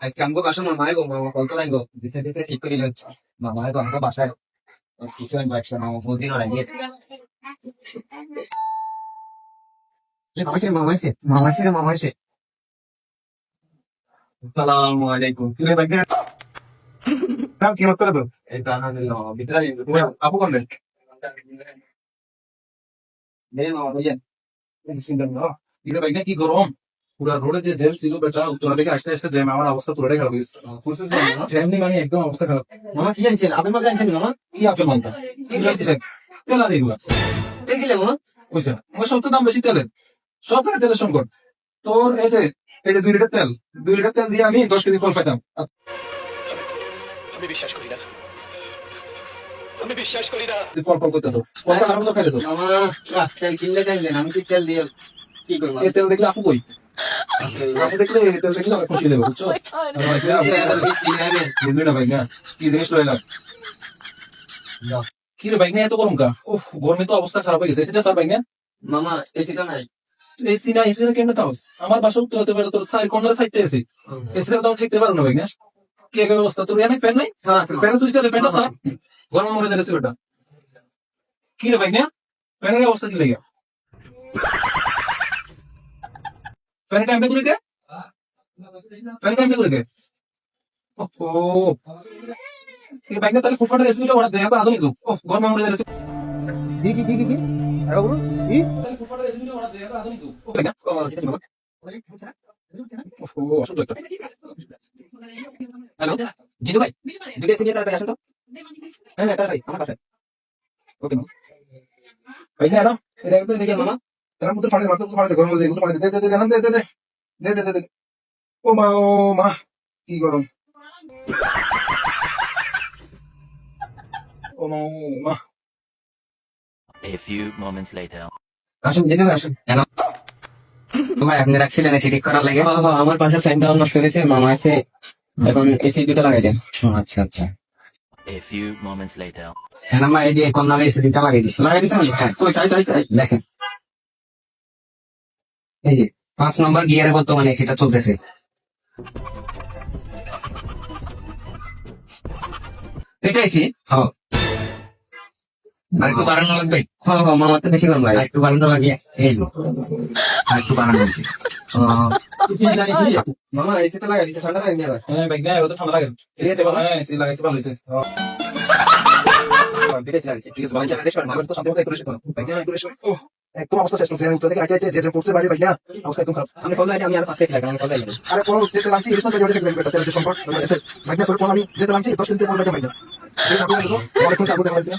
আজকে আমগো বাসার মামাই গো মামা কল তো লাগো দিতে দিতে ঠিক করে দিল মামাই তো আমগো বাসায় কিছু আমি একশো মামা বহুদিন লাগে মামাইছে আসসালামু আলাইকুম কি রে ভাই নাম কি মত করে তো এই তো আলহামদুলিল্লাহ মামা ভিতরে তুমি আপু কোন রে নেই মামা ভাইয়া সুন্দর না ইরে ভাই কি গরম পুরা রোডে যে জ্যাম ছিল বেটা উত্তরা থেকে আসতে আসতে জ্যাম আমার অবস্থা পুরোটাই খারাপ হয়েছে জ্যাম নেই মানে একদম অবস্থা খারাপ মামা কি জানছেন আপেল মাল জানছেন মামা কি আপেল মালটা কি জানছিলেন তেল আর এগুলা তেল কিলে মামা বুঝছে আমার সব তো দাম বেশি তেলের সব থেকে তেলের সংকট তোর এই যে 2 লিটার তেল 2 লিটার তেল দিয়ে আমি 10 কেজি ফল পাইতাম আমি বিশ্বাস করি না আমি বিশ্বাস করি না ফল ফল করতে তো ফলটা আরো তো খাইলে তো মামা তেল কিনলে টাইমলেন আমি কি তেল দিয়ে কি করবো এই তেল দেখলে আপু কই আপু দেখলে এই তেল দেখলে আমি খুশি দেবো বুঝছো বুঝলি না ভাই না কি জিনিস লইলাম কি রে ভাই না এত গরম কা ওহ গরমে তো অবস্থা খারাপ হয়ে গেছে সেটা স্যার ভাই না মামা এসিটা নাই এসি না এসি কেন তাও আমার বাসা উঠতে হতে পারে তোর সাইড কর্নার সাইডটা এসি এসিটা দাও ঠিকতে পারো না ভাই না কি এক অবস্থা তোর এখানে ফ্যান নাই ফ্যানের সুইচটা দে ফ্যানটা স্যার গরম মরে যাচ্ছে ওটা কি রে ভাই না ফ্যানের অবস্থা কি লাগে ফ্যানের টাইম করে কে ফ্যানের টাইম করে কে ওহো এই ভাই না তাহলে ফুটপাথের এসিটা ওরা দেয়া তো আদমি যুগ ও গরম মরে যাচ্ছে কি আরে বলো কি তাহলে ফুটপাথের এসিটা ওরা দেয়া তো আদমি যুগ ও ভাই না ও ঠিক আছে ওহো অসুবিধা একটা হ্যালো জিনু ভাই দুটো এসি নিয়ে তাড়াতাড়ি আসুন তো হ্যাঁ তাড়াতাড়ি আমার কাছে ওকে ভাই না এটা একদম দেখে মামা তার মধ্যে পানি দে গরম মধ্যে পানি দে ও মা কি গরম ও মা A few moments later. আসুন জেনে আসুন কেন তোমার আপনি রাখছিলেন এসি ঠিক করার লাগে আমার পাশে ফ্যানটা নষ্ট হয়েছে মামা আছে এখন এসি দুটো লাগাই দেন আচ্ছা আচ্ছা A few moments later. হ্যাঁ মা এই যে কন্যা এসি দুটো লাগাই দিছি হ্যাঁ দেখেন এই যে 5 নম্বর গিয়ারে বর্তমানে এসিটা চলতেছে এটা এসি হ্যাঁ আর একটু বাড়ানো লাগবে হ্যাঁ মামা তো বেশি গরম লাগে একটু বাড়ানো লাগে এই যে আর একটু বাড়ানো হয়েছে মামা এসিটা লাগাই দিছে ঠান্ডা লাগে না হ্যাঁ ভাই না ওটা ঠান্ডা লাগে এসি হ্যাঁ এসি লাগাইছে ভালো হইছে একদম অবস্থা শেষ করছে আমি তো থেকে আইতে যে পড়ছে বাইরে ভাই না অবস্থা একদম খারাপ আমি ফল আমি আর ফার্স্টে খেলাম আমি ফল দিলাম আরে পর যেতে লাগছি ইলিশ মাছ যেতে দেখবেন এটা সম্পর্ক ভাই না করে পর আমি যেতে লাগছি 10 মিনিটের পর ভাই না এই আপনি অনেকক্ষণ সাবধান হয়েছে